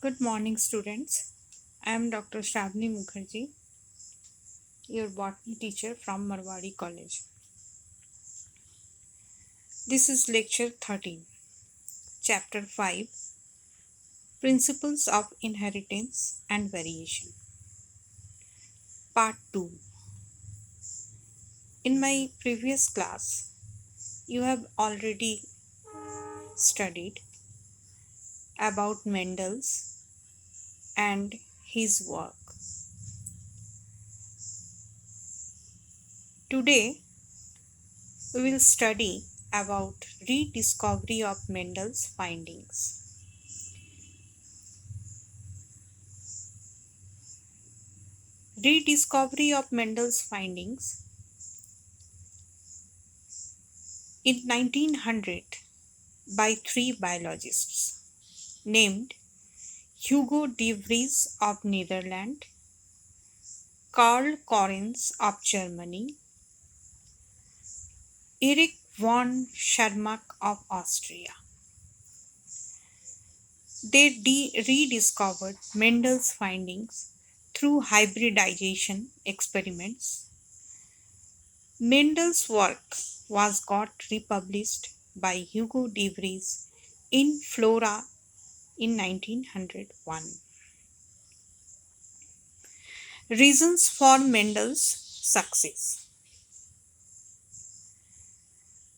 Good morning, students. I am Dr. Shravani Mukherjee, your botany teacher from Marwadi College. This is lecture 13, chapter 5, Principles of Inheritance and Variation. Part 2. In my previous class, you have already studied about Mendel's and his work. Today, we will study about rediscovery of Mendel's findings. Rediscovery of Mendel's findings in 1900 by three biologists named Hugo de Vries of Netherlands, Karl Correns of Germany, Erich von Schermach of Austria. They rediscovered Mendel's findings through hybridization experiments. Mendel's work was got republished by Hugo de Vries in Flora in 1901. Reasons for Mendel's success.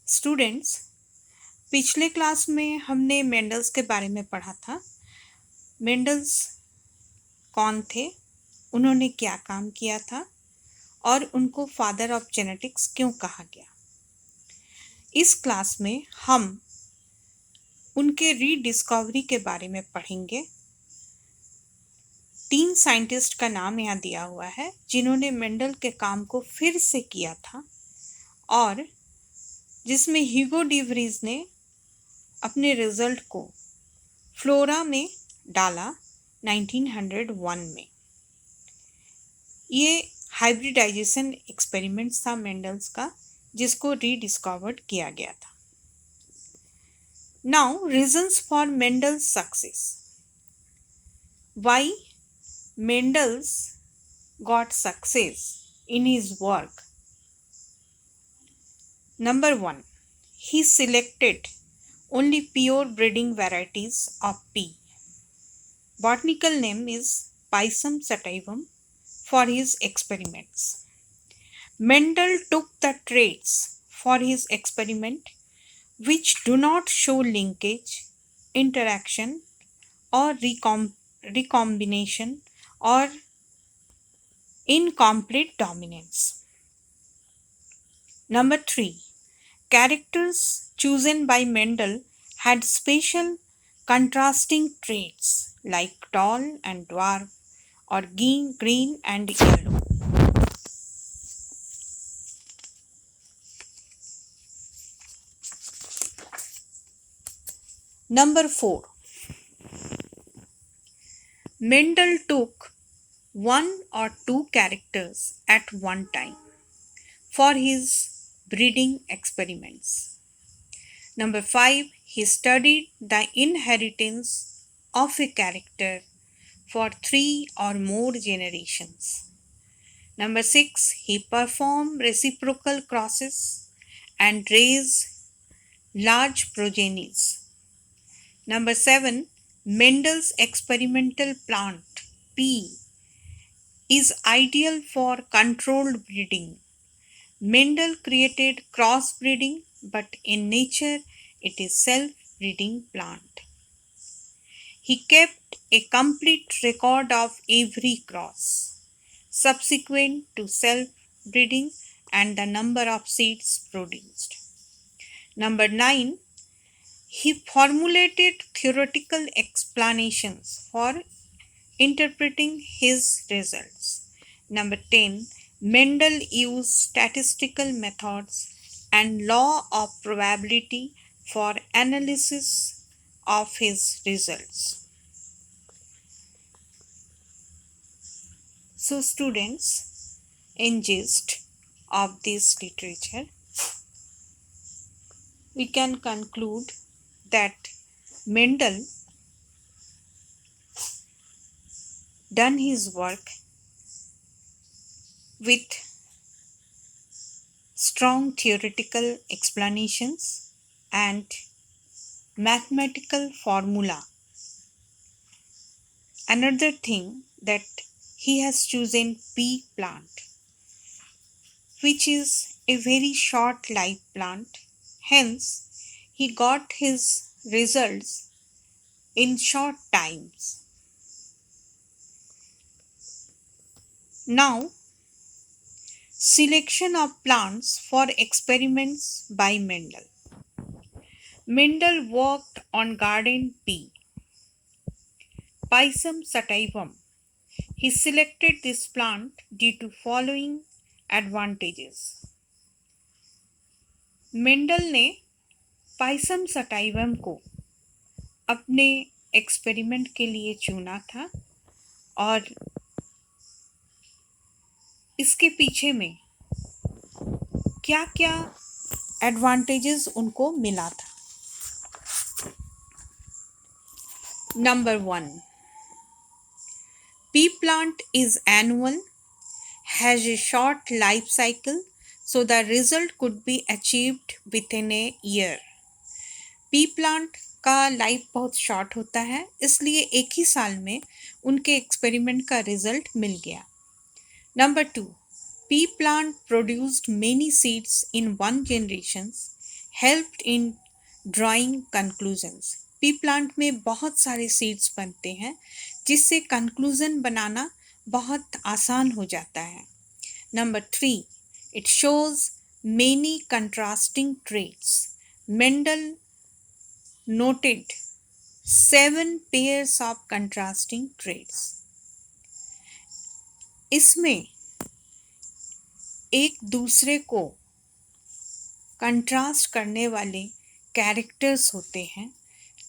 Students, पिछले class में हमने Mendel's के बारे में पढ़ा था। Mendel's कौन थे, उन्होंने क्या काम किया था और उनको फादर ऑफ जेनेटिक्स क्यों कहा गया। इस क्लास में हम उनके रीडिस्कवरी के बारे में पढ़ेंगे। 3 साइंटिस्ट का नाम यहाँ दिया हुआ है जिन्होंने मेंडल के काम को फिर से किया था और जिसमें ह्यूगो डी व्रीज ने अपने रिजल्ट को फ्लोरा में डाला 1901 में। ये हाइब्रिडाइजेशन एक्सपेरिमेंट्स था मेंडल्स का, जिसको रीडिस्कवर्ड किया गया था। Now reasons for Mendel's success. Why Mendel's got success in his work. Number 1. He selected only pure breeding varieties of pea. Botanical name is Pisum sativum for his experiments. Mendel took the traits for his experiment which do not show linkage, interaction or recombination or incomplete dominance. Number 3. Characters chosen by Mendel had special contrasting traits like tall and dwarf or green and yellow. Number 4. Mendel took 1 or 2 characters at one time for his breeding experiments. Number 5. He studied the inheritance of a character for 3 or more generations. Number 6. He performed reciprocal crosses and raised large progenies. Number 7. Mendel's experimental plant pea is ideal for controlled breeding. Mendel created crossbreeding, but in nature it is self-breeding plant. He kept a complete record of every cross subsequent to self-breeding and the number of seeds produced. Number 9. He formulated theoretical explanations for interpreting his results. Number 10. Mendel used statistical methods and law of probability for analysis of his results. So students, in gist of this literature, we can conclude that Mendel done his work with strong theoretical explanations and mathematical formula. Another thing that he has chosen pea plant, which is a very short life plant. Hence, he got his results in short times. Now, selection of plants for experiments by Mendel. Mendel worked on garden pea, Pisum sativum. He selected this plant due to following advantages. Mendel ने Pisum sativum को अपने experiment के लिए चुना था और इसके पीछे में क्या क्या एडवांटेजेस उनको मिला था. Number 1, pea plant is annual, has a short life cycle, so the result could be achieved within a year. pea plant का लाइफ बहुत शॉर्ट होता है, इसलिए एक ही साल में उनके एक्सपेरिमेंट का रिजल्ट मिल गया. Number 2, pea plant produced many seeds in one generation, helped in drawing conclusions. pea plant में बहुत सारे सीड्स बनते हैं जिससे कंक्लूजन बनाना बहुत आसान हो जाता है. Number 3, it shows many contrasting traits. Mendel noted 7 pairs of contrasting traits. इसमें एक दूसरे को कंट्रास्ट करने वाले कैरेक्टर्स होते हैं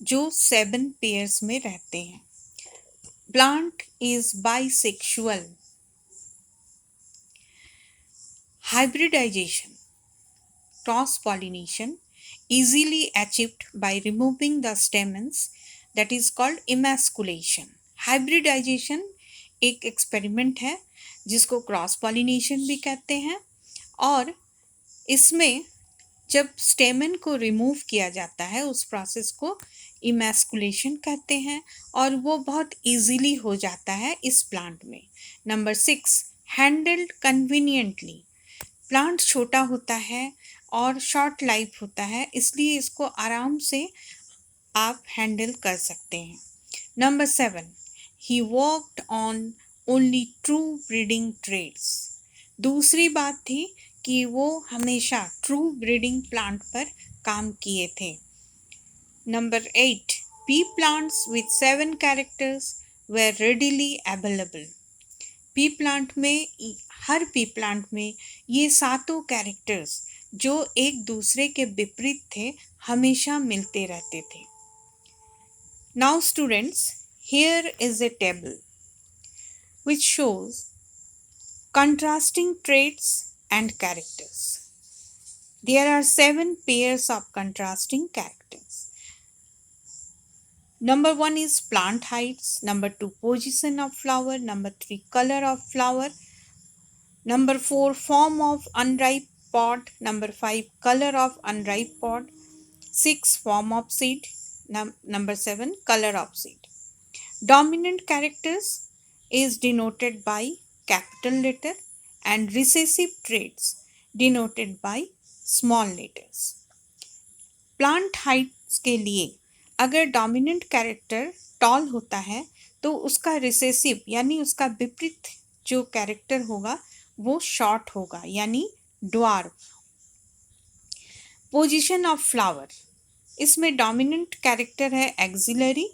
जो 7 पेयर्स में रहते हैं. Plant is bisexual. Hybridization, cross pollination easily achieved by removing the stamens, that is called emasculation. Hybridization एक एक्सपेरिमेंट है जिसको क्रॉस पॉलिनेशन भी कहते हैं और इसमें जब स्टेमन को रिमूव किया जाता है उस प्रोसेस को इमैस्कुलेशन कहते हैं और वो बहुत इजीली हो जाता है इस प्लांट में. Number 6, handled conveniently. प्लांट छोटा होता है और शॉर्ट लाइफ होता है, इसलिए इसको आराम से आप हैंडल कर सकते हैं. Number 7, he worked on only true breeding traits. दूसरी बात थी कि वो हमेशा ट्रू ब्रीडिंग प्लांट पर काम किए थे. Number 8, pea plants with 7 characters were readily available. pea plant में हर pea plant में ये 7 कैरेक्टर्स जो एक दूसरे के विपरीत थे हमेशा मिलते रहते थे. Now students, here is a table which shows contrasting traits and characters. There are 7 pairs of contrasting characters. Number 1 is plant heights, number 2 position of flower, number 3 color of flower, number 4 form of unripe pod, number 5 color of unripe pod, 6 form of seed, number 7 color of seed. Dominant characters is denoted by capital letter and recessive traits denoted by small letters. Plant heights के लिए अगर dominant character toll होता है तो उसका recessive यानी उसका विपरीत जो कैरेक्टर होगा वो शॉर्ट होगा यानी ड्वार्फ. पोजीशन ऑफ फ्लावर, इसमें डोमिनेंट कैरेक्टर है एक्सिलरी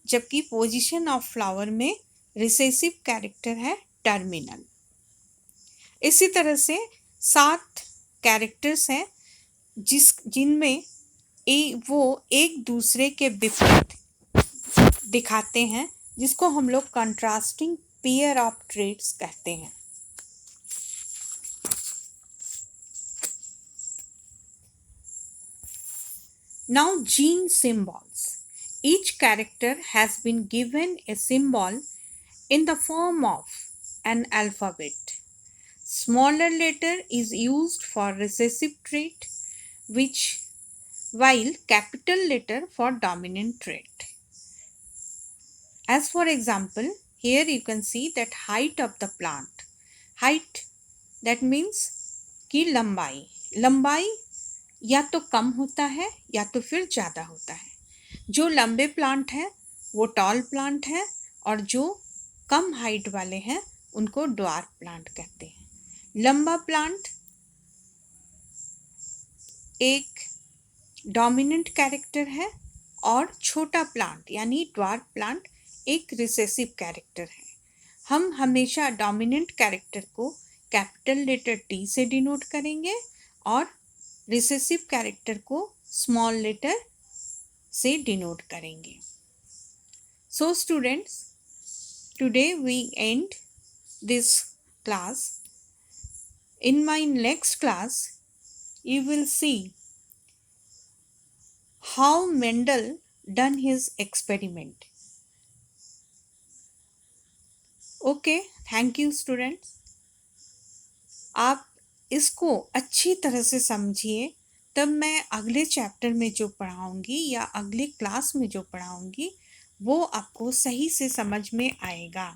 जबकि पोजीशन ऑफ फ्लावर में रिसेसिव कैरेक्टर है टर्मिनल. इसी तरह से 7 कैरेक्टर्स हैं जिनमें वो एक दूसरे के विपरीत दिखाते हैं जिसको हम लोग कंट्रास्टिंग पेयर ऑफ ट्रेट्स कहते हैं. Now gene symbols. Each character has been given a symbol in the form of an alphabet. Smaller letter is used for recessive trait, which while capital letter for dominant trait. As for example, here you can see that height of the plant. Height, that means कि लंबाई. लंबाई या तो कम होता है या तो फिर ज़्यादा होता है. जो लंबे प्लांट हैं वो टॉल प्लांट है और जो कम हाइट वाले हैं उनको ड्वार्फ प्लांट कहते हैं. लंबा प्लांट एक डोमिनेंट कैरेक्टर है और छोटा प्लांट यानी ड्वार्फ प्लांट एक रिसेसिव कैरेक्टर है. हम हमेशा डोमिनेंट कैरेक्टर को कैपिटल लेटर टी से डिनोट करेंगे और रिसेसिव कैरेक्टर को स्मॉल लेटर से डिनोट करेंगे. So students, today we end this class. In my next class, you will see how Mendel done his experiment. Okay, thank you students. आप इसको अच्छी तरह से समझिए, तब मैं अगले चैप्टर में जो पढ़ाऊंगी या अगले क्लास में जो पढ़ाऊंगी वो आपको सही से समझ में आएगा.